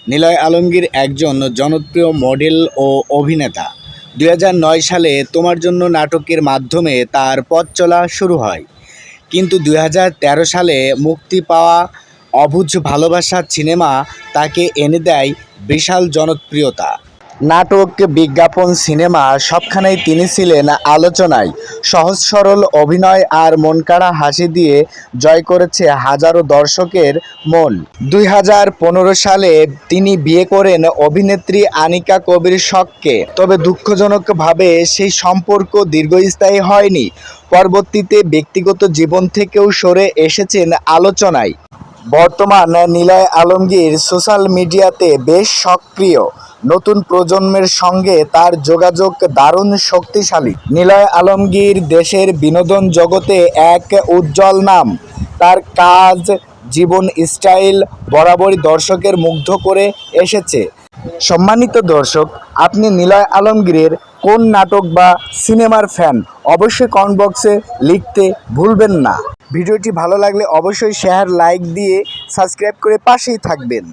নিলয় আলমগীর একজন জনপ্রিয় মডেল ও অভিনেতা। ২০০৯ সালে তোমার জন্য নাটকের মাধ্যমে তার পথ চলা শুরু হয়। কিন্তু ২০১৩ সালে মুক্তি পাওয়া অবুঝ ভালোবাসা সিনেমা তাকে এনে দেয় বিশাল জনপ্রিয়তা। নাটক, বিজ্ঞাপন, সিনেমা সবখানেই তিনি ছিলেন আলোচনায়। সহজ সরল অভিনয় আর মনকাড়া হাসি দিয়ে জয় করেছে হাজারো দর্শকের মন। ২০১৫ সালে তিনি বিয়ে করেন অভিনেত্রী আনিকা কবির শখকে। তবে দুঃখজনকভাবে সেই সম্পর্ক দীর্ঘস্থায়ী হয়নি। পরবর্তীতে ব্যক্তিগত জীবন থেকেও সরে এসেছেন আলোচনায়। বর্তমান নিলয় আলমগীর সোশ্যাল মিডিয়াতে বেশ সক্রিয়। নতুন প্রজন্মের সঙ্গে তার যোগাযোগ দারুণ শক্তিশালী। নিলয় আলমগীর দেশের বিনোদন জগতে এক উজ্জ্বল নাম। তার কাজ, জীবন স্টাইল বরাবরই দর্শকের মুগ্ধ করে এসেছে। সম্মানিত দর্শক, আপনি নিলয় আলমগীরের কোন নাটক বা সিনেমার ফ্যান অবশ্যই কমেন্ট বক্সে লিখতে ভুলবেন না। ভিডিওটি ভালো লাগলে অবশ্যই শেয়ার, লাইক দিয়ে সাবস্ক্রাইব করে পাশেই থাকবেন।